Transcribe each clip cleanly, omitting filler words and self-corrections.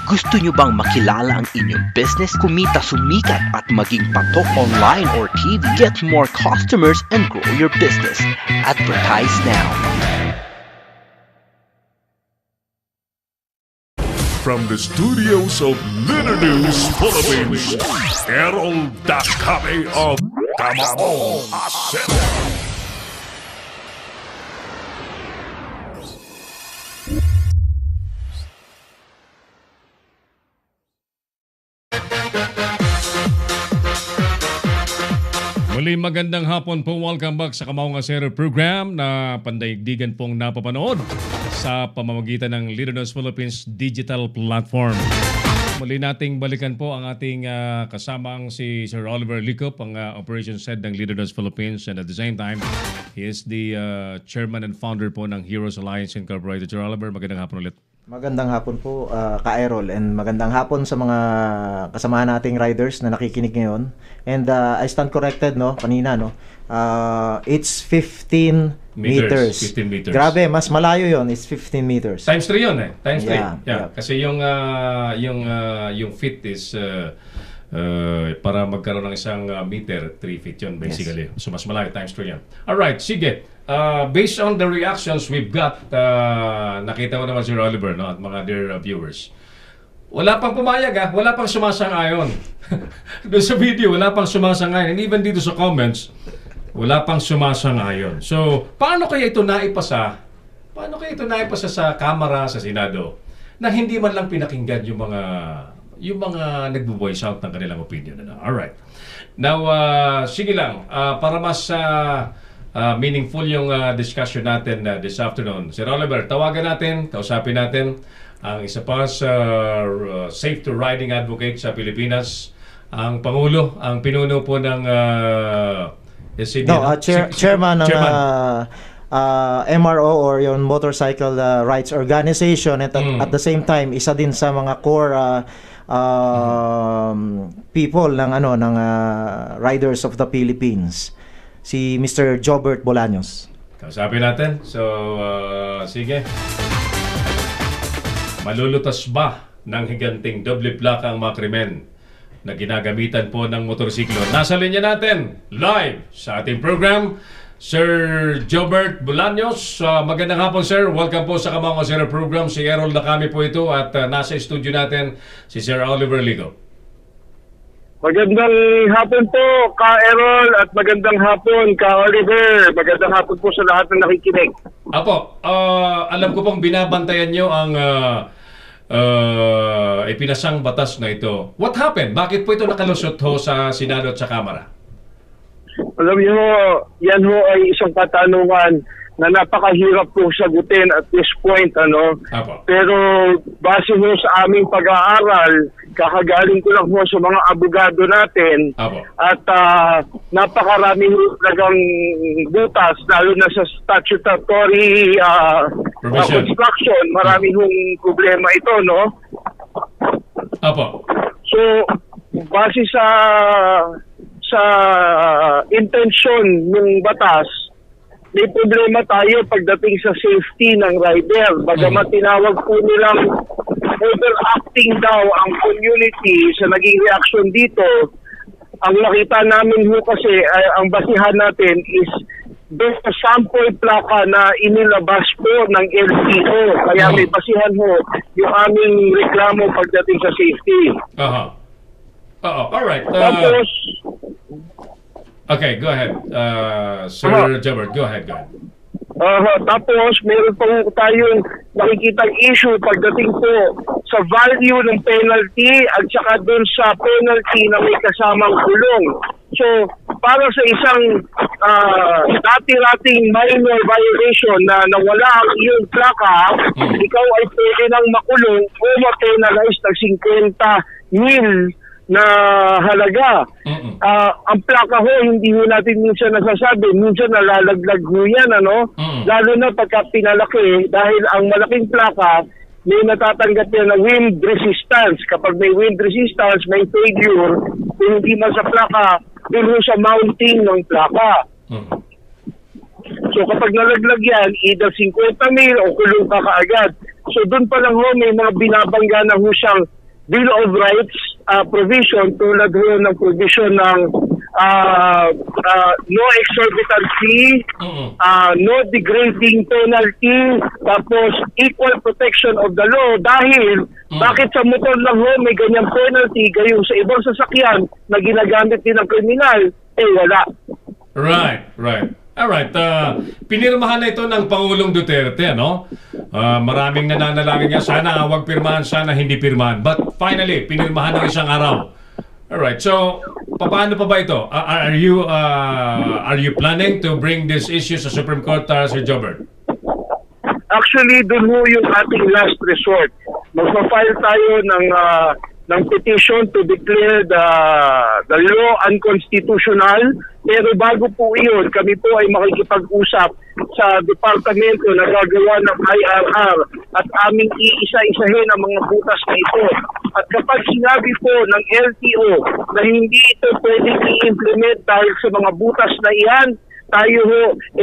Gusto nyo bang makilala ang inyong business, kumita, sumikat at maging patok online or TV? Get more customers and grow your business. Advertise now. From the studios of Litter News Philippines, Errol Dakame of Tamao Asset. Muli magandang hapon po. Welcome back sa Kamao Nga Sero program na pandaigdigan pong napapanood sa pamamagitan ng Litter News Philippines digital platform. Muli nating balikan po ang ating kasamang si Sir Oliver Licop, ang Operations Head ng Litter News Philippines, and at the same time, he is the chairman and founder po ng Heroes Alliance Incorporated. Sir Oliver, magandang hapon ulit. Magandang hapon po, Ka-Errol, and magandang hapon sa mga kasamahan nating riders na nakikinig ngayon. And I stand corrected, no, kanina, no. It's 15 meters. 15 meters. Grabe, mas malayo 'yon. It's 15 meters. Times 3 'yon eh. Times 3. Yeah. Kasi yung feet is para magkaroon ng isang meter, 3 feet yun basically. Yes. So mas malayo, times 3 yan. Alright, sige. Based on the reactions we've got, nakita mo naman si Oliver, no, at mga dear viewers. Wala pang pumayag, wala pang sumasang-ayon. Doon sa video, wala pang sumasang-ayon. And even dito sa comments, wala pang sumasang-ayon. So, paano kaya ito naipasa? Paano kaya ito naipasa sa Kamara, sa Senado, na hindi man lang pinakinggan yung mga nagbo-voice out ng kanilang opinion. Alright. Now, sige lang, para mas meaningful yung discussion natin this afternoon. Sir Oliver, tawagan natin, kausapin natin ang isa pa sa Safe to Riding Advocate sa Pilipinas, ang Pangulo, ang pinuno po ng chairman ng MRO or yung Motorcycle Rights Organization, at at the same time isa din sa mga core people ng Riders of the Philippines, si Mr. Jobert Bolaños. Kausapin natin. So, sige. Malulutas ba ng higanting doble plaka ang mga krimen na ginagamitan po ng motorsiklo? Nasa linya natin, live sa ating program, Sir Jobert Bolaños. Magandang hapon, sir. Welcome po sa Kamao Nga Sero program. Si Errol Dakame po ito, at nasa studio natin si Sir Oliver Licop. Magandang hapon po, Ka-Errol, at magandang hapon, Ka-Oliver. Magandang hapon po sa lahat ng nakikinig. Apo, alam ko pong binabantayan nyo ang ipinasang batas na ito. What happened? Bakit po ito nakalusot ho sa Senado at sa Kamara? Alam niyo, yan ho ay isang katanungan na napakahirap po sagutin at this point, Apo. Pero base ho sa aming pag-aaral, kakagaling ko lang ho sa mga abogado natin. Apo. At napakarami ho talagang butas, lalo na sa statutory construction. Marami hong problema ito, no? Apo. So, base sa intensyon ng batas, may problema tayo pagdating sa safety ng rider. Bagamat tinawag po nilang overacting daw ang community sa naging reaction dito, ang nakita namin ho kasi, ang basihan natin is based sa sample plaka na inilabas po ng LTO. Kaya may basihan ho yung aming reklamo pagdating sa safety. Alright. Tapos, okay, go ahead. Sir Jobert, go ahead. Tapos, meron po tayong nakikitang issue pagdating po sa value ng penalty at saka dun sa penalty na may kasamang kulong. So, para sa isang dati-dating minor violation na nawala ang iyong plaka, ikaw ay pwede nang makulong o ma-penalize ng 50,000 na halaga. Ang plaka ho, hindi ho natin minsan nasasabi, minsan nalalaglag ho yan, lalo na pagka pinalaki, dahil ang malaking plaka may natatanggap yan na wind resistance. Kapag may wind resistance, may failure, kung hindi man sa plaka, dun ho sa mounting ng plaka. So kapag nalaglag yan, either 50,000 o kulong ka kaagad. So doon pa lang ho, may mga binabangga na ho siyang Bill of Rights provision tulad ho ng provision ng no exorbitant fee, no degrading penalty, tapos equal protection of the law. Dahil bakit sa motor lang ho may ganyang penalty, gayong sa ibang sasakyan na ginagamit din ng kriminal, wala. Right. Alright, pinirmahan na ito ng Pangulong Duterte, ano? Maraming nananalangin niya, sana wag pirmahan, sana hindi pirmahan. But finally, pinirmahan ng isang araw. Alright, so paano pa ba ito? Are you planning to bring this issue sa Supreme Court, Sir Jobert? Actually, doon ho yung ating last resort. Magpa-file tayo ng petition to declare the law unconstitutional. Pero bago po iyon, kami po ay makikipag-usap sa departamento na gagawa ng IRR at aming iisa-isahin ang mga butas na ito. At kapag sinabi po ng LTO na hindi ito pwedeng i-implement dahil sa mga butas na iyan, tayo ho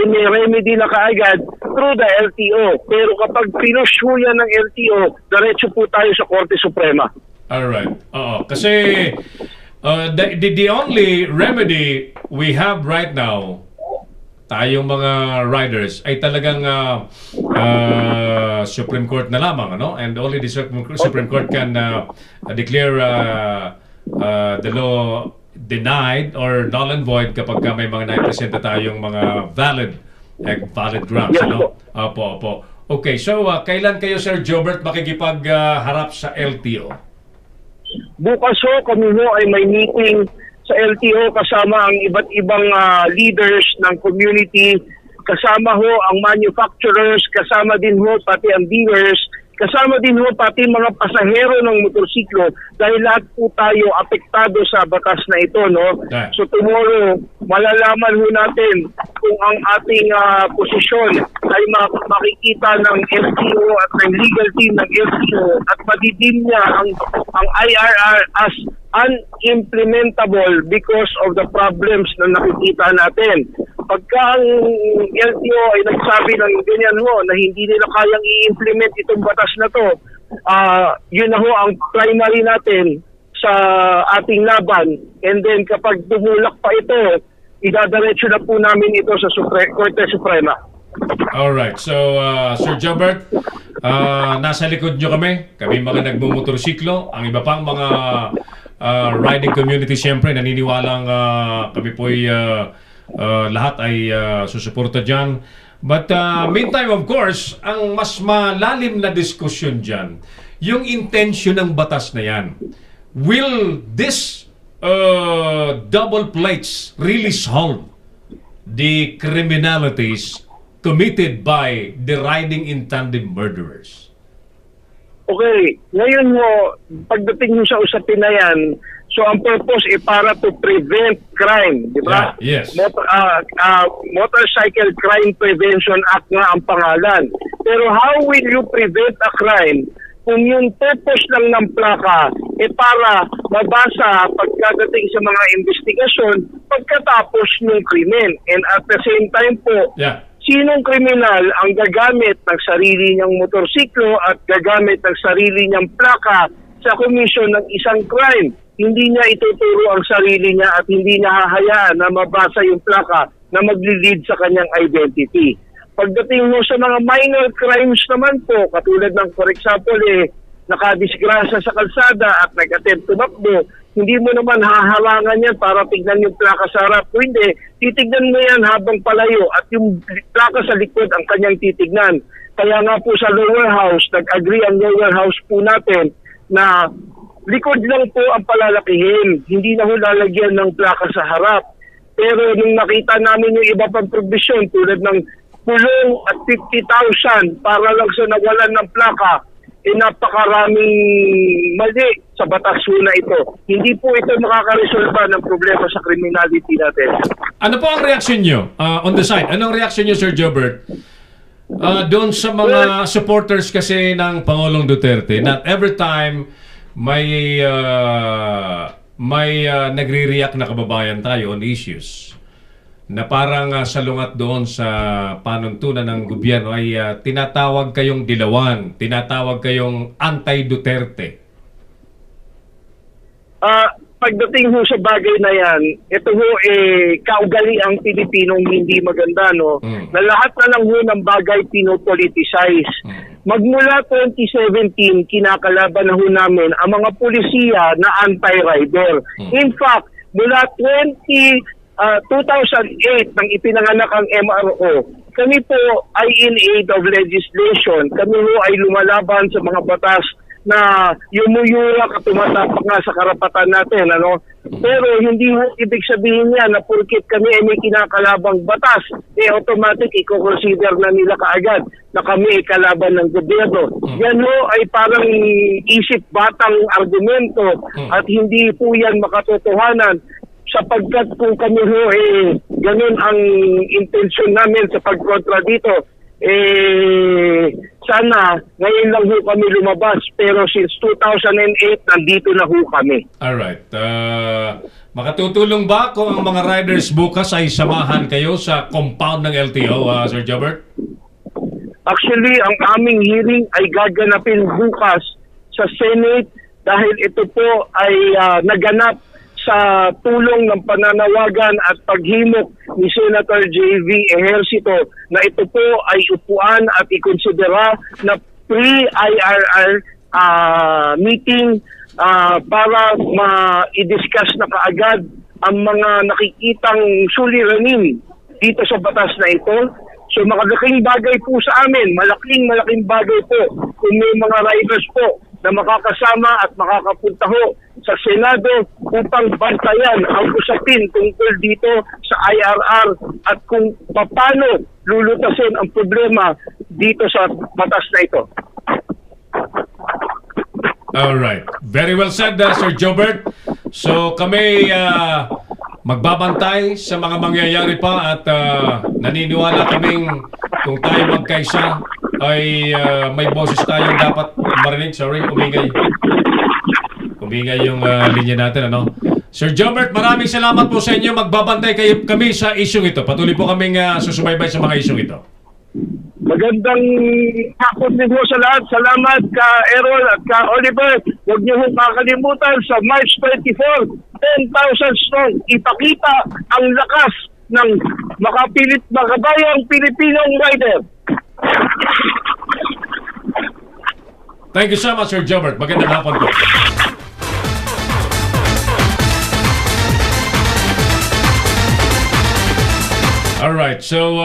may remedy na kaagad through the LTO. Pero kapag pinush ho yan ng LTO, diretso po tayo sa Korte Suprema. Alright. Kasi the only remedy we have right now, tayong mga riders, ay talagang Supreme Court na lamang, ano? And only the Supreme Court can declare the law denied or null and void kapag may mga naipresenta tayong mga valid grounds, ano? Opo. Okay, so kailan kayo, Sir Jobert, makikipagharap sa LTO? Bukas ho, kami ho ay may meeting sa LTO kasama ang iba't ibang leaders ng community, kasama ho ang manufacturers, kasama din ho pati ang dealers, kasama din ho pati mga pasahero ng motorsiklo dahil lahat po tayo apektado sa batas na ito, no? So tomorrow, malalaman ho natin kung ang ating posisyon ay makikita ng LTO at ng legal team ng LTO at madidim niya ang IRR as unimplementable because of the problems na nakikita natin. Pagka ang LTO ay nagsabi ng ganyan ho na hindi nila kayang i-implement itong batas na to, yun na ho ang primary natin sa ating laban. And then kapag tumulak pa ito, idadiretso na po namin ito sa Korte Suprema. Alright, so Sir Jobert, nasa likod nyo kami mga nagmumotorsiklo, ang iba pang mga riding community, siyempre naniniwalang kami po'y lahat ay susuporta dyan. But meantime, of course, ang mas malalim na diskusyon dyan, yung intention ng batas na yan. Will this double plates really solve the criminalities committed by the riding in tandem murderers? Okay, ngayon mo, pagdating mo sa usapin na yan, so ang purpose ay para to prevent crime, di ba? Yeah, yes. Motorcycle Crime Prevention Act nga ang pangalan. Pero how will you prevent a crime kung yung purpose lang ng plaka para mabasa pagkadating sa mga investigasyon pagkatapos ng krimen? And at the same time po, sinong kriminal ang gagamit ng sarili niyang motorsiklo at gagamit ng sarili niyang plaka sa komisyon ng isang crime? Hindi niya ituturo ang sarili niya at hindi niya hahayaan na mabasa yung plaka na magli-lead sa kanyang identity. Pagdating mo sa mga minor crimes naman po, katulad ng for example nakadisgrasya sa kalsada at nag-attempt tumakbo, hindi mo naman hahalangan yan para tignan yung plaka sa harap. Hindi, titignan mo yan habang palayo at yung plaka sa likod ang kanyang titignan. Kaya nga po sa lower house, nag-agree ang lower house po natin na likod lang po ang palalakihin. Hindi na ho lalagyan ng plaka sa harap. Pero nung nakita namin yung iba pang provision tulad ng kulong at 50,000 para lang sa nawalan ng plaka, napakaraming mali sa batas na ito. Hindi po ito makakaresolba ng problema sa criminality natin. Ano po ang reaction nyo on the side? Anong reaction nyo, Sir Jobert? Doon sa mga supporters kasi ng Pangulong Duterte, not every time may nagre-react na kababayan tayo on issues. na parang salungat doon sa panuntunan ng gobyerno ay tinatawag kayong dilawan, tinatawag kayong anti-Duterte. Pagdating ho sa bagay na yan, ito ho kaugali ang Pilipinong hindi maganda, no? Na lahat na lang ho ng bagay pinopoliticize. Magmula 2017, kinakalaban na ho namin ang mga pulisiya na anti-rider. In fact, mula 2008 nang ipinanganak ang MRO, kami po ay in aid of legislation. Kami ho ay lumalaban sa mga batas na yumuyulak at tumatapak nga sa karapatan natin, ano? Pero hindi ho ibig sabihin niya na porkit kami ay may kinakalabang batas, automatic i-consider na nila kaagad na kami ay kalaban ng gobyerno. Yan ho ay parang isip batang argumento at hindi po yan makatotohanan, sapagkat kung kami ho ganun ang intensyon namin sa pagkontra dito, sana ngayon lang ho kami lumabas, pero since 2008 nandito na ho kami. Alright. Makatutulong ba kung ang mga riders bukas ay samahan kayo sa compound ng LTO, Sir Jobert? Actually, ang aming hearing ay gaganapin bukas sa Senate dahil ito po ay naganap sa tulong ng pananawagan at paghimok ni Senator J.V. Ejercito na ito po ay upuan at ikonsidera na pre-IRR meeting para i-discuss na kaagad ang mga nakikitang suliranin dito sa batas na ito. So malaking bagay po sa amin, malaking bagay po kung may mga riders po na makakasama at makakapunta ho sa Senado upang bantayan ang usapin tungkol dito sa IRR at kung paano lulutasin ang problema dito sa batas na ito. Alright. Very well said, Sir Jobert. So kami magbabantay sa mga mangyayari pa at naniniwala kaming kung tayo magkaisa ay may boses tayong dapat marinig. Sorry, umingay yung linya natin, ano? Sir Jobert, maraming salamat po sa inyo. Magbabantay kami sa isyong ito. Patuloy po kaming susubaybay sa mga isyong ito. Magandang hapon din po sa lahat. Salamat ka Errol at ka Oliver. Huwag niyo po kakalimutan sa March 24, 10,000 strong. Ipakita ang lakas ng makabayang Pilipinong rider. Thank you so much, Sir Jobert. Magandang hapon po. Alright, so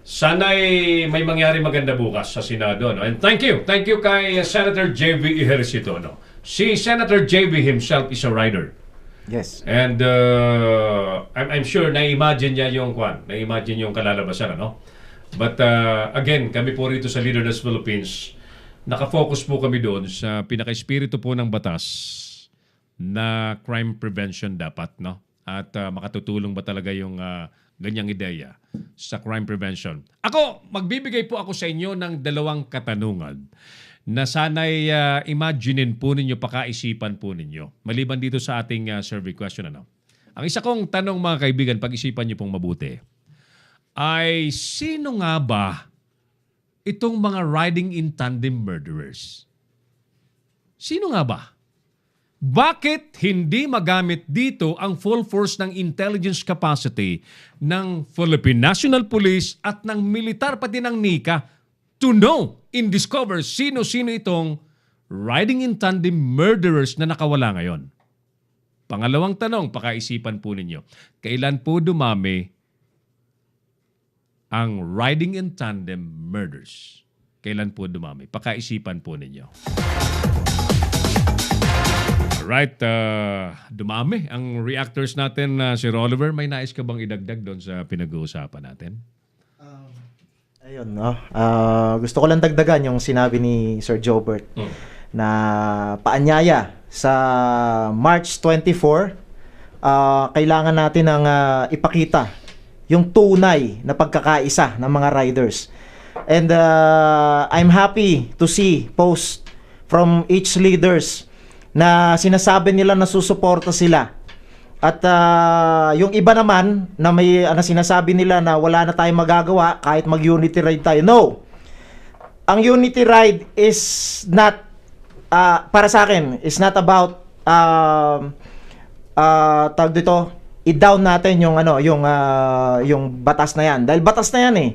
sana'y may mangyari maganda bukas sa Senado, no? And thank you kay Senator J.V. Ejercito, no? Si Senator J.V. himself is a rider. Yes. And I'm sure na-imagine niya yung na-imagine yung kalalabasan, ano? But again, kami po rito sa Leaders Philippines, nakafocus po kami doon sa pinaka-espiritu po ng batas na crime prevention dapat, no? At makatutulong ba talaga yung ganyang ideya sa crime prevention. Magbibigay po ako sa inyo ng dalawang katanungan na sana'y imaginein po ninyo, pakaisipan po ninyo. Maliban dito sa ating survey question, ano? Ang isa kong tanong, mga kaibigan, pag-isipan niyo pong mabuti, ay sino nga ba itong mga riding in tandem murderers? Sino nga ba? Bakit hindi magamit dito ang full force ng intelligence capacity ng Philippine National Police at ng militar pati ng NICA to know and discover sino-sino itong riding in tandem murderers na nakawala ngayon? Pangalawang tanong, pakaisipan po ninyo. Kailan po dumami ang riding in tandem murders? Kailan po dumami? Pakaisipan po ninyo. Alright, dumami ang reactors natin, Sir Oliver. May nais ka bang idagdag doon sa pinag-uusapan natin? Ayun, no? Gusto ko lang dagdagan yung sinabi ni Sir Jobert na paanyaya sa March 24, kailangan natin ng ipakita yung tunay na pagkakaisa ng mga riders. And I'm happy to see posts from each leaders na sinasabi nila na susuporta sila At yung iba naman na may sinasabi nila na wala na tayong magagawa kahit mag-unity ride tayo. No. Ang unity ride is not para sa akin, is not about tawag dito, i-down natin yung yung batas na yan. Dahil batas na yan eh.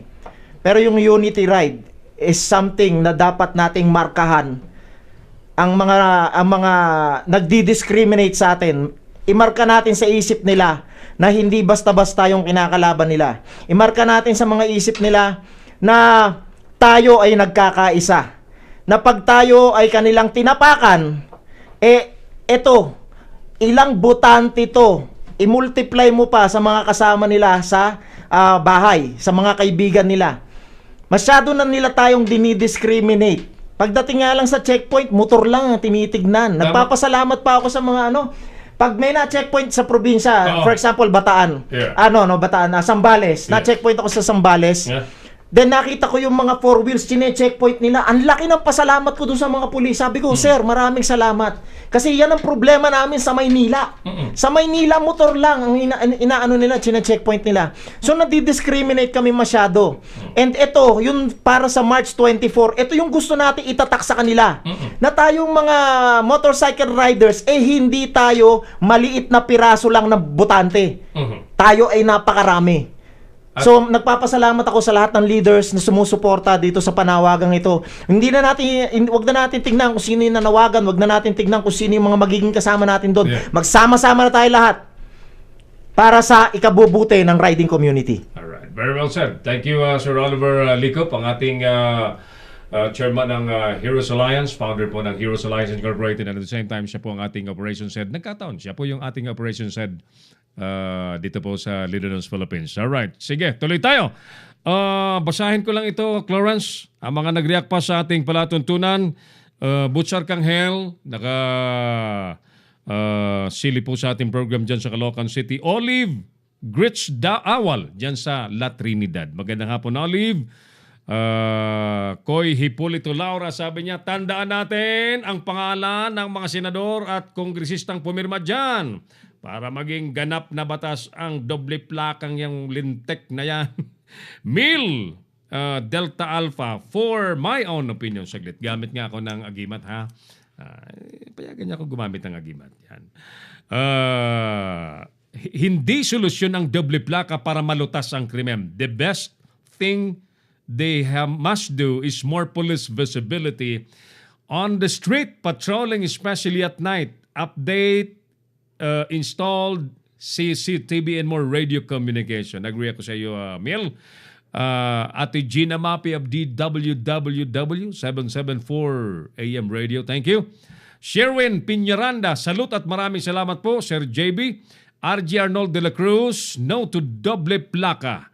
Pero yung unity ride is something na dapat nating markahan. Ang mga nagdi-discriminate sa atin, imarka natin sa isip nila na hindi basta-basta yung kinakalaban nila. Imarka natin sa mga isip nila na tayo ay nagkakaisa. Na pag tayo ay kanilang tinapakan, eto, ilang botante to, i-multiply mo pa sa mga kasama nila sa bahay, sa mga kaibigan nila. Masyado na nila tayong dinidiscriminate. Pagdating nga lang sa checkpoint, motor lang ang tinitignan. Nagpapasalamat pa ako sa mga pag may na-checkpoint sa probinsya, for example, Bataan. Yeah. Bataan, Sambales. Yeah. Na-checkpoint ako sa Sambales. Yeah. Then nakita ko yung mga four wheels, chine-checkpoint nila. Ang laki ng pasalamat ko dun sa mga pulis. Sabi ko, sir, maraming salamat. Kasi yan ang problema namin sa Maynila. Sa Maynila, motor lang ang inaano nila, chine-checkpoint nila. So, nadi-discriminate kami masyado. And ito, yung para sa March 24, ito yung gusto natin itatak sa kanila. Na tayong mga motorcycle riders, hindi tayo maliit na piraso lang na botante. Tayo ay napakarami. So, nagpapasalamat ako sa lahat ng leaders na sumusuporta dito sa panawagang ito. Wag na natin tignan kung sino yung nanawagan, wag na natin tignan kung sino yung mga magiging kasama natin doon. Yeah. Magsama-sama na tayo lahat para sa ikabubuti ng riding community. Alright, very well said. Thank you, Sir Oliver Licop, ang ating chairman ng Heroes Alliance, founder po ng Heroes Alliance Incorporated, and at the same time, siya po ang ating operations head. Nagkataon, siya po yung ating operations head dito po sa Leader News Philippines. Alright, sige, tuloy tayo. Basahin ko lang ito, Clarence, ang mga nag-react pa sa ating palatuntunan. Butchar Kanghel, sili po sa ating program dyan sa Caloocan City. Olive Grits Awal, dyan sa La Trinidad. Magandang hapon, Olive. Koy Hipolito Laura, sabi niya, tandaan natin ang pangalan ng mga senador at kongresistang pumirma dyan para maging ganap na batas ang doble plakang yung lintek na yan. Mil Delta Alpha, for my own opinion, saglit. Gamit nga ako ng agimat, ha? Payagan niya ako gumamit ng agimat. Yan. Hindi solusyon ang doble plaka para malutas ang krimen. The best thing they must do is more police visibility on the street, patrolling especially at night. Update, installed CCTV and more radio communication. Agree ako sa iyo, Mil. Ate Gina Mapi of DWWW 774 AM Radio. Thank you. Sherwin Piñaranda, salute at maraming salamat po. Sir JB. RG Arnold de la Cruz, no to doble plaka.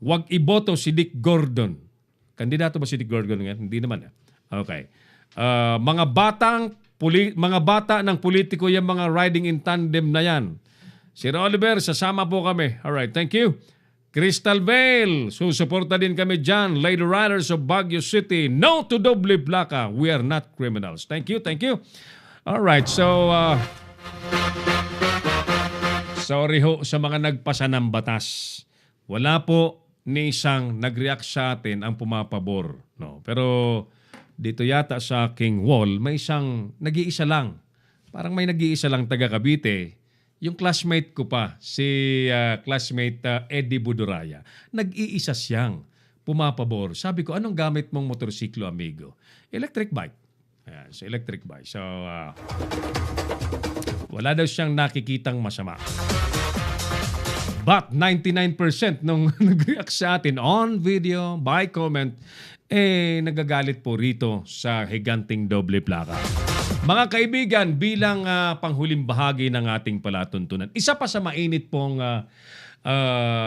Huwag iboto si Dick Gordon. Kandidato ba si Dick Gordon ngayon? Hindi naman. Okay. Mga bata ng politiko, yung mga riding in tandem na yan. Sir Oliver, sasama po kami. Alright, thank you. Crystal Vale, susuporta din kami dyan. Lady Riders of Baguio City, no to doble plaka. We are not criminals. Thank you, thank you. Alright, so sorry ho sa mga nagpasa ng batas. Wala po ni isang nag-react sa atin ang pumapabor. No? Pero dito yata sa aking wall, may isang nag-iisa lang. Parang may nag-iisa lang taga Cavite. Yung classmate ko pa, si classmate Eddie Buduraya. Nag-iisa siyang pumapabor. Sabi ko, anong gamit mong motorsiklo, amigo? Electric bike. Ayan, so electric bike. So, wala daw siyang nakikitang masama. But 99% nung nag-react sa atin on video, by comment, nagagalit po rito sa higanting doble plaka. Mga kaibigan, bilang panghuling bahagi ng ating palatuntunan, isa pa sa mainit pong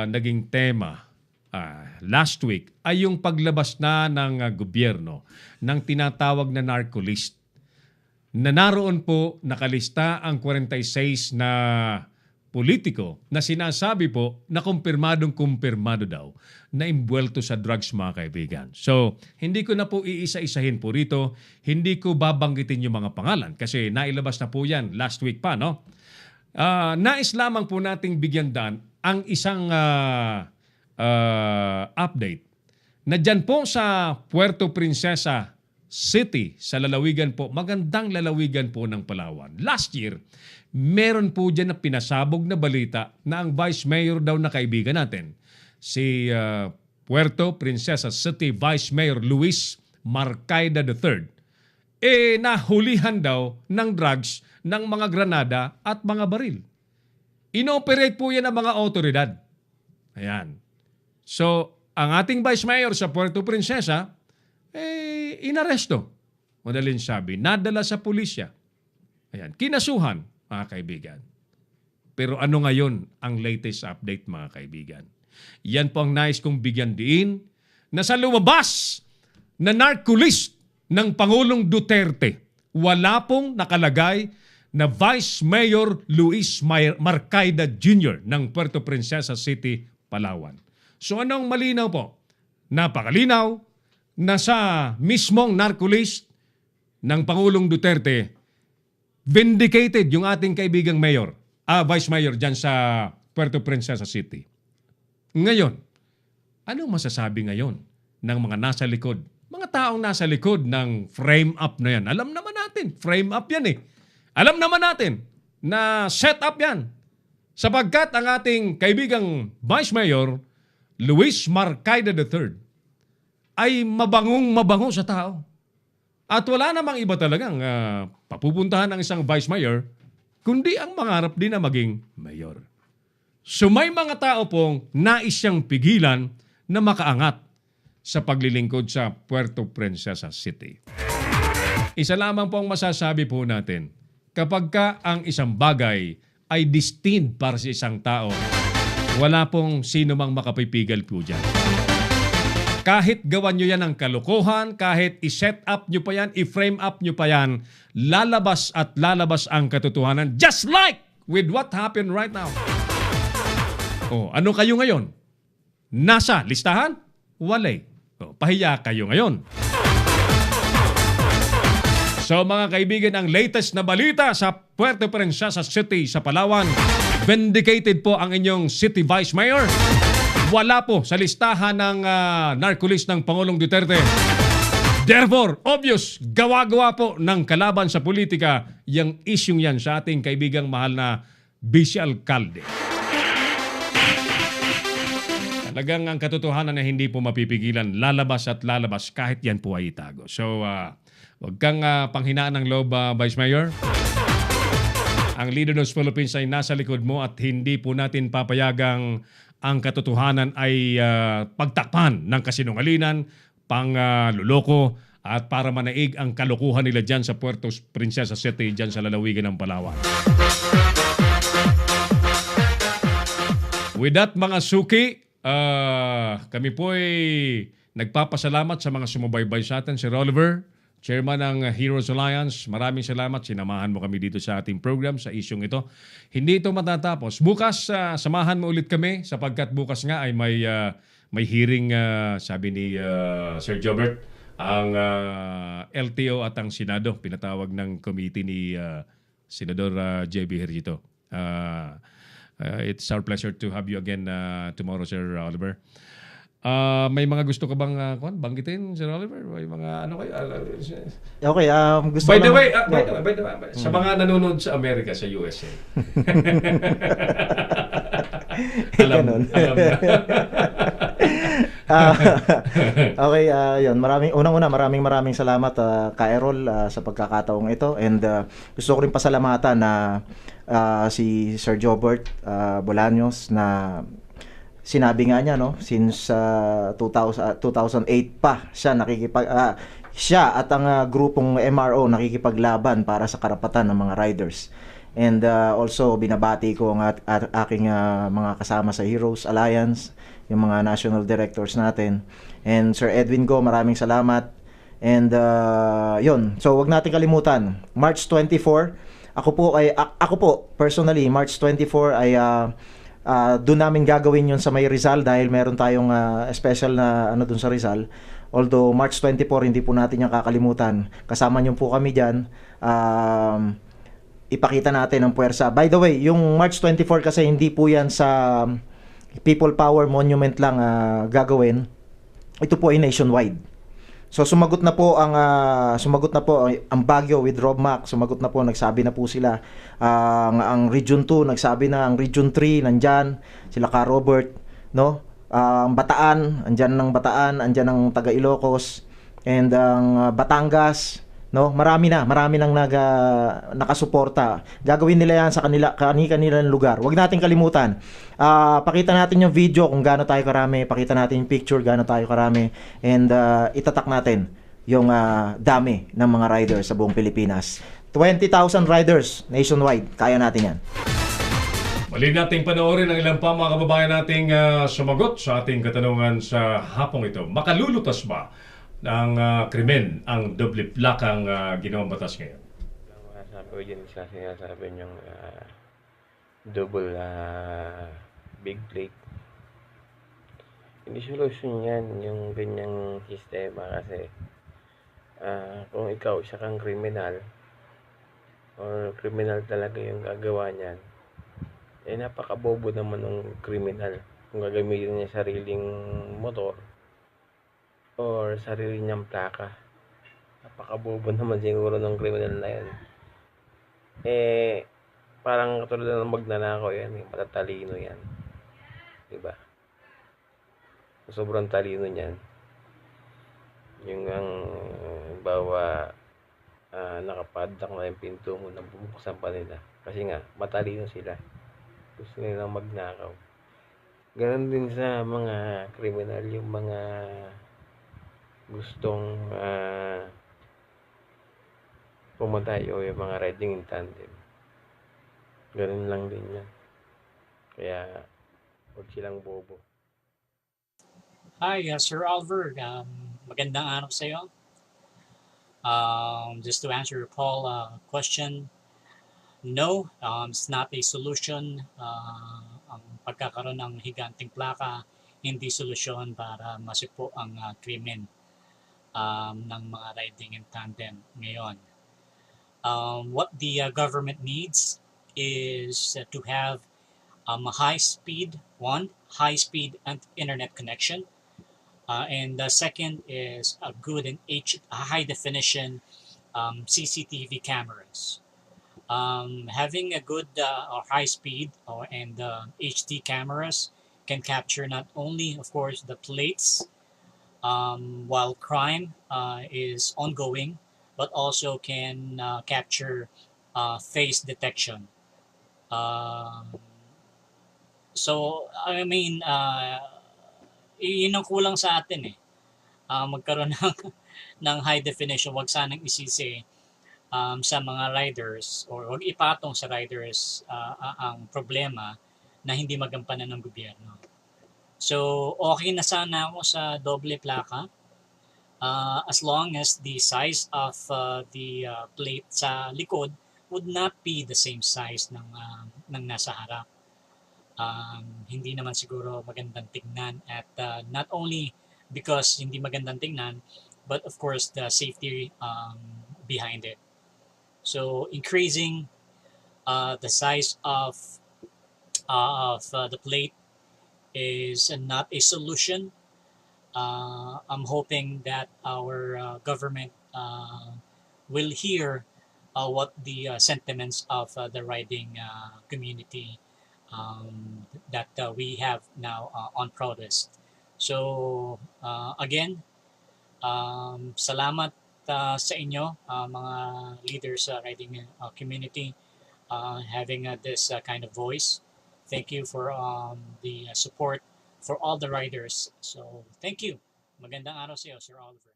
naging tema last week ay yung paglabas na ng gobyerno ng tinatawag na narco-list. Na naroon po nakalista ang 46 na politiko na sinasabi po na kumpirmadong-kumpirmado daw na imbuelto sa drugs, mga kaibigan. So, hindi ko na po iisa-isahin po rito. Hindi ko babanggitin yung mga pangalan kasi nailabas na po yan last week pa, no? nais lamang po nating bigyan daan ang isang update na dyan po sa Puerto Princesa City, sa lalawigan po, magandang lalawigan po ng Palawan. Last year, meron po dyan na pinasabog na balita na ang Vice Mayor daw na kaibigan natin, si Puerto Princesa City Vice Mayor Luis Marcaida III, nahulihan daw ng drugs ng mga granada at mga baril. Inoperate po yan ng mga otoridad. Ayan. So, ang ating Vice Mayor sa Puerto Princesa, inaresto. Madaling sabi, nadala sa pulisya. Ayan. Kinasuhan, mga kaibigan. Pero ano ngayon ang latest update, mga kaibigan? Yan po ang nais kong bigyan diin na sa lumabas na narco-list ng Pangulong Duterte, wala pong nakalagay na Vice Mayor Luis Marcaida Jr. ng Puerto Princesa City, Palawan. So anong malinaw po? Napakalinaw na sa mismong narco-list ng Pangulong Duterte, vindicated yung ating kaibigang mayor, Vice Mayor dyan sa Puerto Princesa City. Ngayon, anong masasabi ngayon ng mga nasa likod? Mga taong nasa likod ng frame up na yan. Alam naman natin, frame up yan eh. Alam naman natin na set up yan. Sapagkat ang ating kaibigang Vice Mayor, Luis Marcaida III, ay mabango sa tao. At wala namang iba talagang papupuntahan ng isang Vice Mayor, kundi ang mangarap din na maging mayor. So may mga tao pong nais siyang pigilan na makaangat sa paglilingkod sa Puerto Princesa City. Isa lamang po ang masasabi po natin, kapag ka ang isang bagay ay destined para sa isang tao, wala pong sino mang makapipigal po dyan. Kahit gawan nyo yan ng kalokohan, kahit i-set up nyo pa yan, i-frame up nyo pa yan, lalabas at lalabas ang katotohanan, just like with what happened right now. Ano kayo ngayon? Nasa listahan? Walay. Pahiya kayo ngayon. So mga kaibigan, ang latest na balita sa Puerto Princesa City sa Palawan, vindicated po ang inyong City Vice Mayor. Wala po sa listahan ng narco-list ng Pangulong Duterte. Therefore, obvious, gawa-gawa po ng kalaban sa politika yung isyong yan sa ating kaibigang mahal na Vice Alcalde. Talagang ang katotohanan na hindi po mapipigilan, lalabas at lalabas kahit yan po ay itago. So, huwag kang panghinaan ng loob, Vice Mayor. Ang Leader ng Philippines ay nasa likod mo at hindi po natin papayagang ang katotohanan ay pagtakpan ng kasinungalingan, pangluloko at para manaig ang kalokohan nila dyan sa Puerto Princesa City, dyan sa lalawigan ng Palawan. With that, mga suki, kami po ay nagpapasalamat sa mga sumubaybay sa atin. Sir Oliver, Chairman ng Heroes Alliance, maraming salamat. Sinamahan mo kami dito sa ating program sa isyong ito. Hindi ito matatapos. Bukas, samahan mo ulit kami sapagkat bukas nga ay may hearing, sabi ni Sir Jobert, ang LTO at ang Senado. Pinatawag ng committee ni Senador J.B. Hergito. It's our pleasure to have you again tomorrow, Sir Oliver. May mga gusto ka bang banggitin, Sir Oliver? May mga ano kayo? Okay, gusto by the ko way, sa mga nanonood sa Amerika, sa USA. alam na. Okay, yun. Maraming salamat Ka Errol sa pagkakataong ito, and gusto ko rin pasalamatan na si Sir Jobert Bolaños na sinabi nga niya, no, since 2008 pa siya siya at ang grupong MRO nakikipaglaban para sa karapatan ng mga riders. And also binabati ko ang aking mga kasama sa Heroes Alliance, yung mga national directors natin. And Sir Edwin Go, maraming salamat. And yun, so wag natin kalimutan, March 24, ako po personally, March 24 ay doon namin gagawin yun sa may Rizal dahil meron tayong special na ano doon sa Rizal. Although March 24 hindi po natin yung kakalimutan. Kasama niyo po kami diyan. ipakita natin ang puwersa. By the way, yung March 24 kasi hindi po yan sa People Power Monument lang gagawin. Ito po ay nationwide. So sumagot na po ang Baguio with Rob Mac, sumagot na po, nagsabi na po sila. Ang Region 2 nagsabi na, ang Region 3 nandyan, sila Ka Robert, no? Ang Bataan, andyan ang taga Ilocos, and ang Batangas, no? Marami nang nakasuporta. Gagawin nila yan sa kanilang lugar. Huwag nating kalimutan. Pakita natin yung video kung gaano tayo karami, pakita natin yung picture gaano tayo karami, and itatak natin yung dami ng mga riders sa buong Pilipinas. 20,000 riders nationwide. Kaya natin yan. Mali nating panoorin ang ilang pa mga kababayan nating sumagot sa ating katanungan sa hapong ito. Makalulutas ba ng krimen ang doble plakang ginawang batas ngayon? Ang sabi ko dyan sa sinasabi niyong double big plate. Hindi solusyon yan yung ganyang sistema kasi kung ikaw isa kang kriminal or kriminal talaga yung gagawa niyan, eh napakabobo naman ng kriminal kung gagamitin niya sariling motor or sarili niyang plaka. Napakabobo naman siguro ng kriminal na yan. Eh parang katulad ng magnanakaw yan, matatalino yan, diba? Sobrang talino niyan yung ang bawa nakapadlock na yung pinto mo na bubuksan pa nila kasi nga matalino sila, gusto nilang magnakaw. Ganon din sa mga kriminal, yung mga gustong pumatay o yung mga riding in tandem, ganon lang din yan. Kaya huwag silang bobo. Hi, Sir Oliver. Magandang araw sa iyo. Just to answer Paul question, no, it's not a solution. Ang pagkakaroon ng higanting plaka, hindi solusyon para masipo ang krimen ng mga riding in tandem ngayon. What the government needs is to have a high-speed internet connection. And the second is a good and high-definition CCTV cameras. Having a good or high-speed and HD cameras can capture not only, of course, the plates while crime is ongoing, but also can capture face detection. So, I mean, yun ang kulang sa atin magkaroon ng high definition. Wag sanang isisi sa mga riders or wag ipatong sa riders ang problema na hindi magampanan ng gobyerno. So okay na sana ako sa doble plaka as long as the size of the plate sa likod would not be the same size ng nasa harap. Hindi naman siguro magandang tignan at not only because hindi magandang tignan, but of course the safety behind it. So increasing the size of the plate is not a solution. I'm hoping that our government will hear what the sentiments of the riding community that we have now on protest. So again, salamat sa inyo mga leaders sa riding community having this kind of voice. Thank you for the support for all the riders. So thank you. Magandang araw sa iyo, Sir Oliver.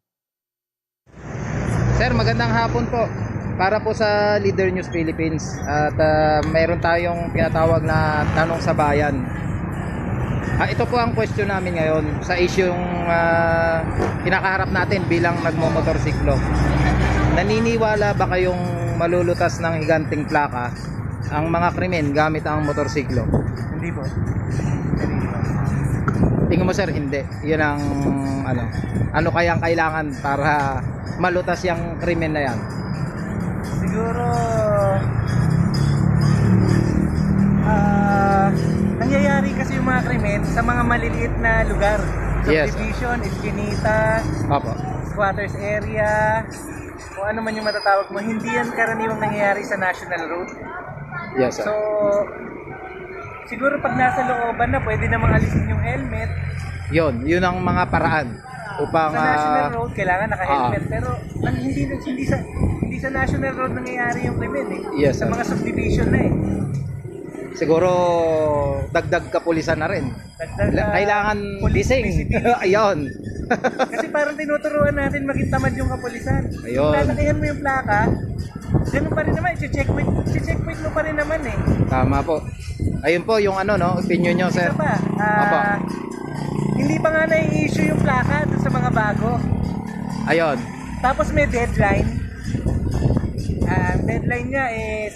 Sir, magandang hapon po. Para po sa Leader News Philippines at mayroon tayong tinatawag na tanong sa bayan. Ito po ang question namin ngayon sa isyung kinakaharap natin bilang nagmomotorsiklo. Naniniwala ba kayong malulutas ng higanting plaka ang mga krimen gamit ang motorsiklo? Hindi po. Tingin mo sir, hindi. Yun ang ano kayang kailangan para malutas yung krimen na yan? Siguro sa mga maliliit na lugar. Yes. Subdivision, eskinita, Opo. squatters area, kung ano man yung matatawag mo, hindi yan karaniwang nangyayari sa national road. Yes, sir. So, siguro pag nasa looban na, pwede namang alisin yung helmet. Yun ang mga paraan upang Sa national road, kailangan naka-helmet. Pero hindi sa national road nangyayari yung krimen eh. Yes, Sa sir. mga subdivision na eh. siguro dagdag kapulisan na rin. Kailangan police bising. visibility. Ayun. Kasi parang tinuturuan natin maging tamad yung kapulisan. Ayun. Kung lalakihan mo yung plaka, ganun pa rin naman, checkpoint mo pa rin naman eh. Tama po. Ayun po yung opinion nyo, sir. Isa pa, Opo. hindi pa nga na-i-issue yung plaka dun sa mga bago. Ayun. Tapos may deadline. Deadline niya is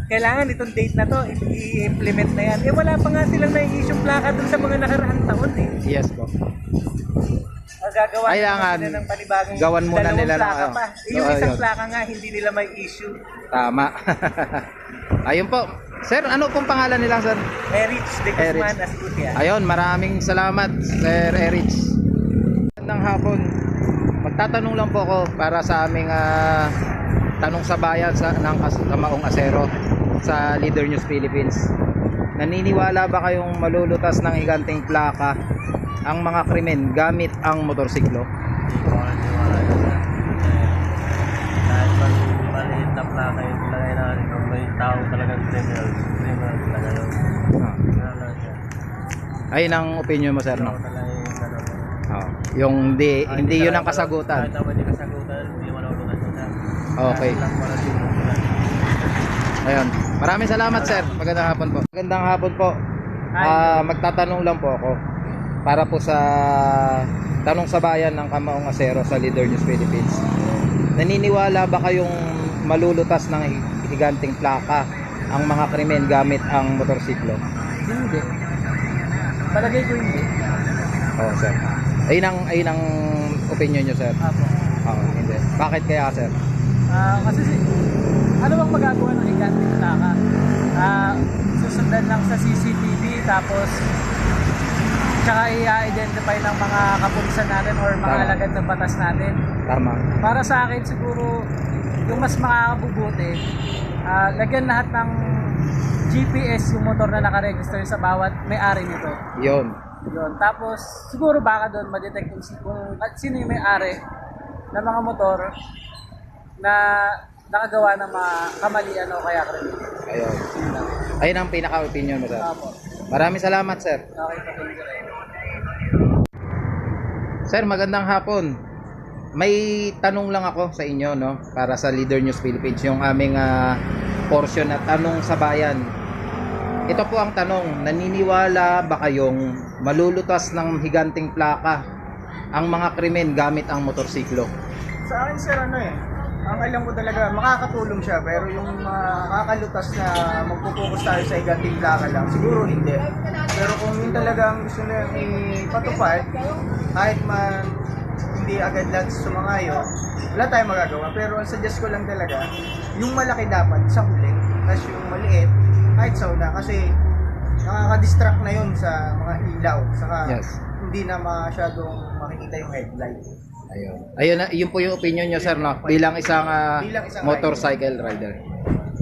kailangan itong date na to i-implement na yan. Eh wala pa nga silang na-i-issue plaka dun sa mga nakaraang taon eh. Yes po. Magagawa Kailangan nila ng panibagong gawan muna dalawang nila ng plaka pa. Yung Oo, isang yun. plaka nga hindi nila may issue. Tama. Ayun po. Sir, ano pong pangalan nila, sir? Erich de Guzman Erich. Ascutia. Ayun, maraming salamat, Sir Erich. Magandang hapon. Magtatanong lang po ako para sa aming tanong sa bayan ng Kamaong Asero sa Leader News Philippines. Naniniwala ba kayong malulutas ng higanting plaka ang mga krimen gamit ang motorsiklo? Kahit pag maliit na plaka yung ilagay natin, kung may tao talagang criminal talaga yun. Ayun ang opinion mo, sir, no? Talaga yung ganun. Yung hindi yun ang kasagutan. Kahit naman hindi kasagutan, hindi malulutas yun. Okay. Lang para dito. Ayun. Maraming salamat, sir. Magandang hapon po. Magandang hapon po. Magtatanong lang po ako para po sa tanong sa bayan ng Kamaong Asero sa Leader News Philippines. Naniniwala ba kayong malulutas ng higanting plaka ang mga krimen gamit ang motorsiklo? Hindi. Palagay ko hindi. Oo, sir. Ayun ang opinion nyo, sir. Apo. Oo, hindi. Bakit kaya, sir? Kasi ano bang magagawa ng higanting plaka? Susundan lang sa CCTV tapos tsaka i-identify ng mga kapulisan natin or mga Tama. alagad ng batas natin. Tama. Para sa akin siguro yung mas makakabubuti, lagyan lahat ng GPS yung motor na nakaregister sa bawat may-ari nito. Yun. Tapos siguro baka doon ma-detect kung sino yung may-ari ng mga motor na nakagawa ng mga kamalian o kaya krimen. Ayun. Ayun ang pinaka-opinion mo, sir. Apo. Maraming salamat, sir. Okay, thank you. Sir, magandang hapon. May tanong lang ako sa inyo, no, para sa Leader News Philippines, yung aming portion na tanong sa bayan. Ito po ang tanong, naniniwala ba kayong malulutas ng higanting plaka ang mga krimen gamit ang motorsiklo? Sa akin sir, ang alam ko talaga, makakatulong siya, pero yung makakalutas na magpupokus tayo sa higanting plaka lang, siguro hindi. Pero kung yun talagang gusto na ipatupad, kahit man hindi agad lahat sumangayon, wala tayong magagawa. Pero ang suggest ko lang talaga, yung malaki dapat sa huli, tapos yung maliit, kahit sa una, kasi nakaka-distract na yun sa mga ilaw, saka Yes. hindi na masyadong makikita yung headlight. Ayun, yun po yung opinion nyo, sir, no? Bilang isang motorcycle rider.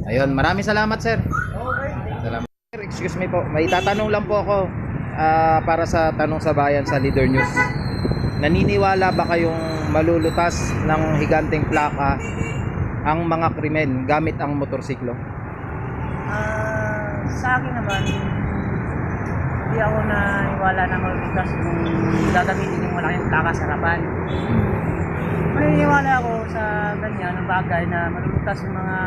Ayun, maraming salamat, sir. Okay. Salamat. Sir, excuse me po, may tatanong lang po ako para sa tanong sa bayan sa Leader News. Naniniwala ba kayong malulutas ng higanting plaka ang mga krimen gamit ang motorsiklo? Sa akin naman, hindi ako naniwala na malulutas kung gagamitin yung malaking plaka sa harapan. Maniniwala ako sa ganyan, ng bagay na malulutas yung mga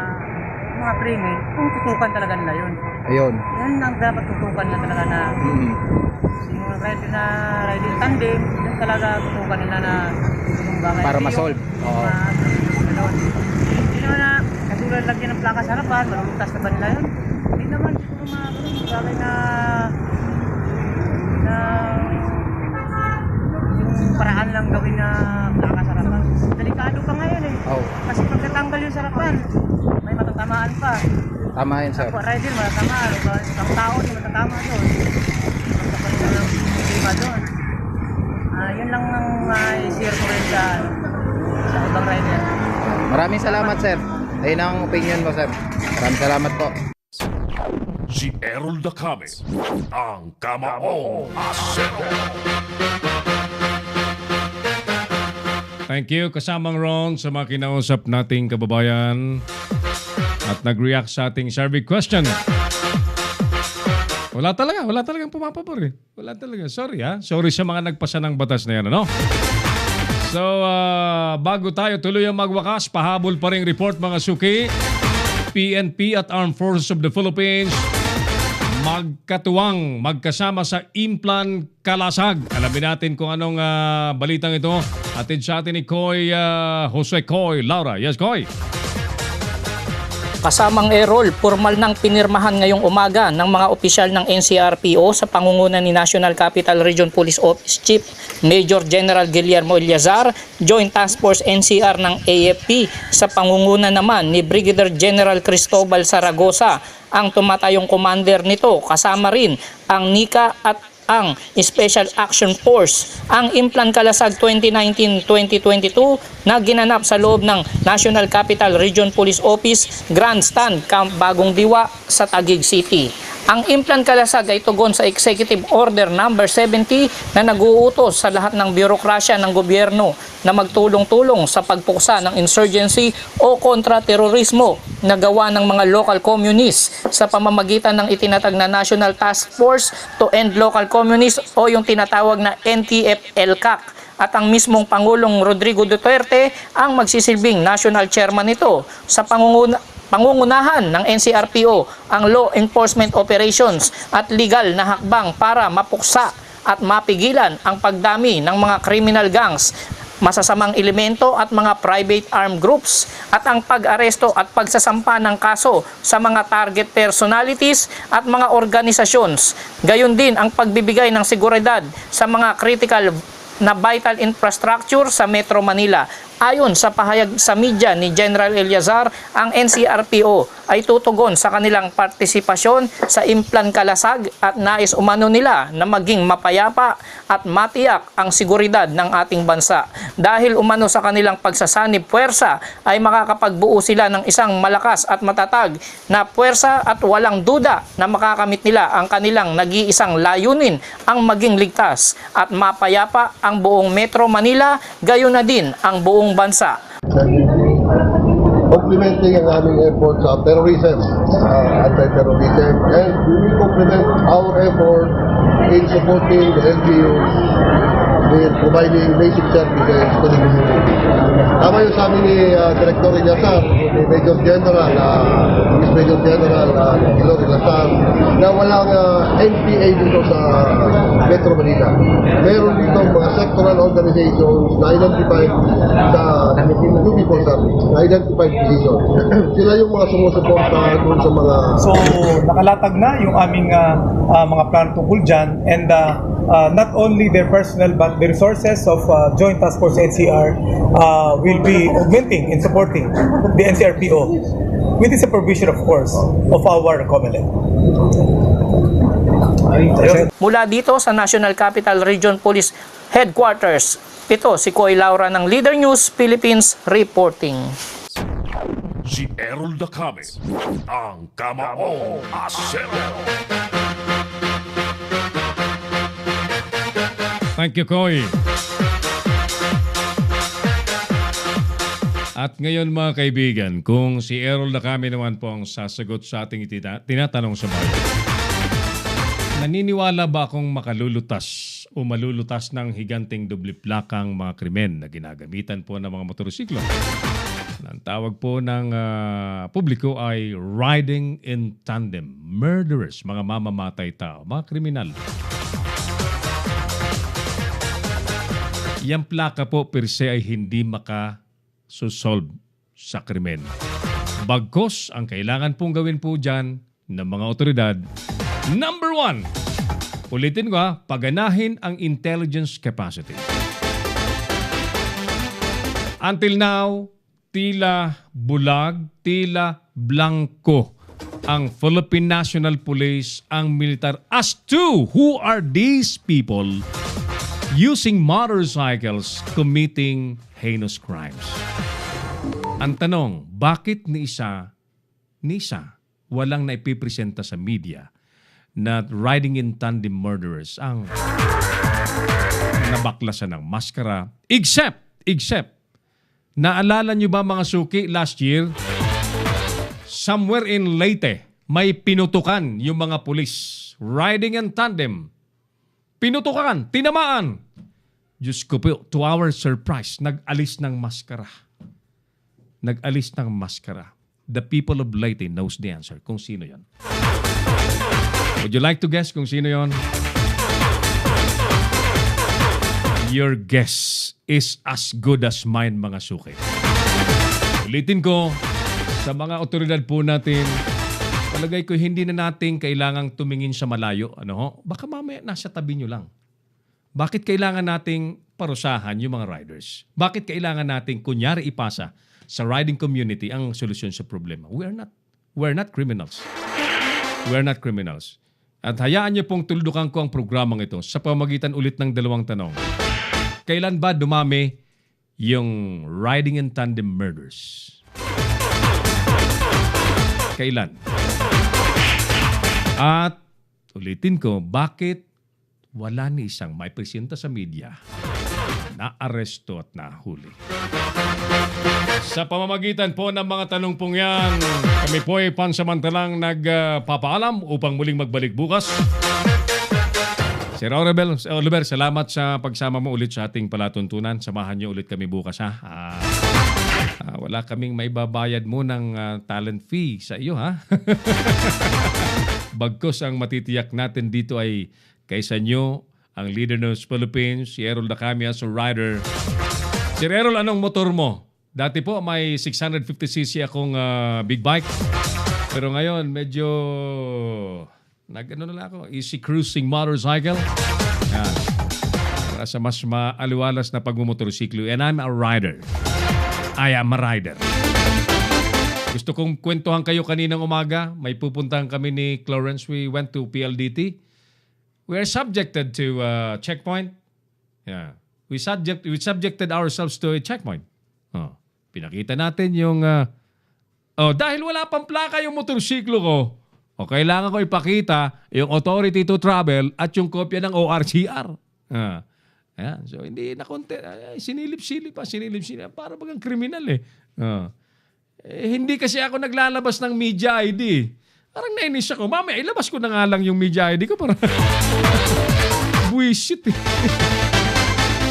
krimen kung tutukan talaga nila yun. Ayun. Yan ang dapat tutukan na talaga na yung riding tandem, yun talaga tutukan nila na yung bagay. Para Hindi ma-solve. yung Oo. Hindi naman na katulad lagyan ng plaka sa harapan, malulutas na ba nila yun? Hindi naman siguro mga bagay na yung paraan lang gawin na plaka sa harapan. Delikado pa ngayon eh. Oh, Kasi pag natanggal yung sa harapan, may matatamaan pa. tama yun, sir. Ako rider, matatamaan. Ang tao yung matatama doon. problema doon. Yun lang ang i-share ko rin sa ibang rider. Maraming salamat, sir. Ayun ang opinion mo, sir. Maraming salamat po. Si Errol Dacame, ang Kamaong Asero. Thank you, kasamang Ron, sa mga kinausap nating kababayan at nag-react sa ating survey question. Wala talagang pumapabor eh. Wala talaga. Sorry ha. Sorry sa mga nagpasa ng batas na yan, ano? So, bago tayo tuloy ang magwakas, pahabol pa rin report mga suki. PNP at Armed Forces of the Philippines magkasama sa Implan Kalasag. Alamin natin kung anong balitang ito. Atid sa atin ni Jose Coy Laura. Yes, Coy. Kasamang Errol, formal nang pinirmahan ngayong umaga ng mga opisyal ng NCRPO sa pangunguna ni National Capital Region Police Office Chief Major General Guillermo Eliazar, Joint Task Force NCR ng AFP sa pangunguna naman ni Brigadier General Cristobal Zaragoza, ang tumatayong commander nito, kasama rin ang NICA at ang Special Action Force. Ang Implan Kalasag 2019-2022 na ginanap sa loob ng National Capital Region Police Office Grandstand Camp Bagong Diwa sa Taguig City. Ang Implan Kalasag ay tugon sa Executive Order number 70 na nag-uutos sa lahat ng bürokrasya ng gobyerno na magtulong-tulong sa pagpuksa ng insurgency o kontra-terorismo na gawa ng mga local communists sa pamamagitan ng itinatag na National Task Force to End Local Communists o yung tinatawag na NTF-LCAC. At ang mismong Pangulong Rodrigo Duterte ang magsisilbing national chairman nito sa pangungunahan ng NCRPO ang law enforcement operations at legal na hakbang para mapuksa at mapigilan ang pagdami ng mga criminal gangs, masasamang elemento at mga private armed groups at ang pag-aresto at pagsasampa ng kaso sa mga target personalities at mga organisasons. Gayon din ang pagbibigay ng seguridad sa mga critical na vital infrastructure sa Metro Manila. Ayon sa pahayag sa media ni General Eliazar, ang NCRPO ay tutugon sa kanilang partisipasyon sa Implan Kalasag at nais umano nila na maging mapayapa at matiyak ang seguridad ng ating bansa. Dahil umano sa kanilang pagsasanib puwersa ay makakapagbuo sila ng isang malakas at matatag na puwersa at walang duda na makakamit nila ang kanilang nag-iisang layunin, ang maging ligtas at mapayapa ang buong Metro Manila, gayon na din ang buong bansa. Complementing ang aming effort sa terrorism, anti-terrorism, and we will complement our effort in supporting the LGUs with providing basic services to the community. Tama yung sabi ni Director Eliazar, ni Major General, Vice Major General Gilor Eliazar, na walang NPA dito sa Metro Manila. Meron dito mga sectoral organizations na identified sa people service, na identified position. Sila yung mga sumusuporta doon sa mga... So, nakalatag na yung aming mga plan tungkol dyan, and not only their personnel but the resources of Joint Task Force NCR will be augmenting and supporting the NCRPO with the supervision, of course, of our COMELEC. Mula dito sa National Capital Region Police Headquarters, ito si Coy Laura ng Leader News Philippines reporting. Si Errol Dacame, ang Kamaong Asero. Thank you, Coy. At ngayon mga kaibigan, kung si Errol Dacame naman po ang sasagot sa ating tinatanong sa bayan, naniniwala ba akong makalulutas o malulutas ng higanting doble plakang mga krimen na ginagamitan po ng mga motorsiklo? Ang tawag po ng publiko ay riding in tandem, murderers, mga mamamatay tao, mga kriminal. Yang plaka po per se ay hindi makasosolve sa krimen. Bagkos, ang kailangan pong gawin po dyan ng mga otoridad, number 1, ulitin ko paganahin ang intelligence capacity. Until now, tila bulag, tila blanco ang Philippine National Police, ang militar, as to who are these people using motorcycles committing heinous crimes. Ang tanong, bakit ni isa walang naipipresenta sa media na riding in tandem murderers ang nabaklasan ng maskara? Except, naalala nyo ba mga suki, last year, somewhere in Leyte, may pinutukan yung mga pulis. Riding in tandem. Pinutukan, tinamaan. Diyos ko po, to our surprise, nag-alis ng maskara. The people of Leyte knows the answer kung sino yan. Would you like to guess kung sino yon? Your guess is as good as mine, mga suki. Ulitin ko, sa mga otoridad po natin, palagay ko hindi na natin kailangang tumingin sa malayo. Baka mamaya nasa tabi nyo lang. Bakit kailangan nating parusahan yung mga riders? Bakit kailangan nating kunyari ipasa sa riding community ang solusyon sa problema? We're not criminals. We're not criminals. At hayaan niyo pong tuldukan ko ang programang ito sa pamamagitan ulit ng dalawang tanong. Kailan ba dumami yung riding in tandem murders? Kailan? At ulitin ko, bakit wala ni isang may presenta sa media na aresto at nahuli? Sa pamamagitan po ng mga tanong pong yan, kami po ay pansamantalang nagpapaalam upang muling magbalik bukas. Sir Oliver, salamat sa pagsama mo ulit sa ating palatuntunan. Samahan niyo ulit kami bukas, ha? Wala kaming maibabayad mo ng talent fee sa iyo, ha? Bagkus ang matitiyak natin dito ay kaysa nyo, ang leader ng Philippines, si Errol Dacami as a rider. Sir Errol, anong motor mo? Dati po may 650cc akong big bike. Pero ngayon, medyo easy cruising motorcycle. Yan. Para sa mas maaliwalas na pagmumotorsiklo. And I'm a rider. I am a rider. Gusto kong kwentuhan kayo kaninang umaga. May pupuntahan kami ni Clarence. We went to PLDT. We are subjected to checkpoint. Yeah. We subjected ourselves to a checkpoint. Pinakita natin yung dahil wala pang plaka yung motorsiklo ko, kailangan ko ipakita yung authority to travel at yung kopya ng ORCR. Ayan. So, hindi na sinilip-silip. Para bagang kriminal eh. Hindi kasi ako naglalabas ng media ID. Parang nainis ako. Mami, ilabas ko na nga lang yung media ID ko para buwisit eh.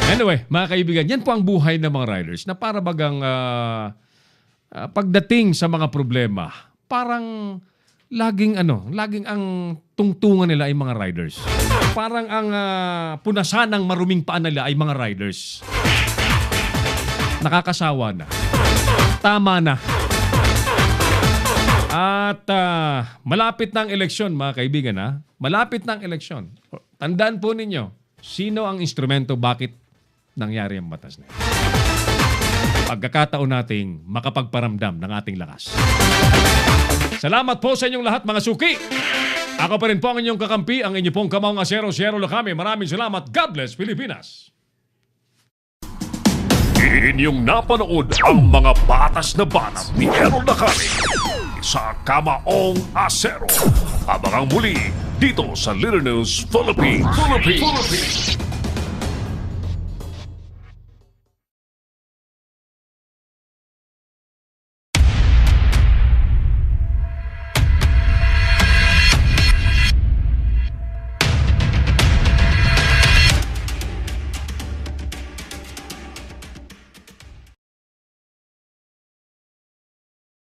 Anyway, mga kaibigan, yan po ang buhay ng mga riders na para bagang pagdating sa mga problema, parang laging ang tungtungan nila ay mga riders. Parang ang punasan ng maruming paan nila ay mga riders. Nakakasawa na. Tama na. At malapit na ang eleksyon, mga kaibigan, ha? Malapit na ang eleksyon. Tandaan po ninyo, sino ang instrumento, bakit nangyari ang batas na ito? Pagkakataon nating makapagparamdam ng ating lakas. Salamat po sa inyong lahat, mga suki. Ako pa rin po ang inyong kakampi, ang inyong pong kamaong asero, si Errol Dacami. Maraming salamat. God bless, Pilipinas. Inyong napanood ang mga batas na banat ni Errol Dacami sa Kamaong Asero. Abangang muli dito sa Little News Philippines.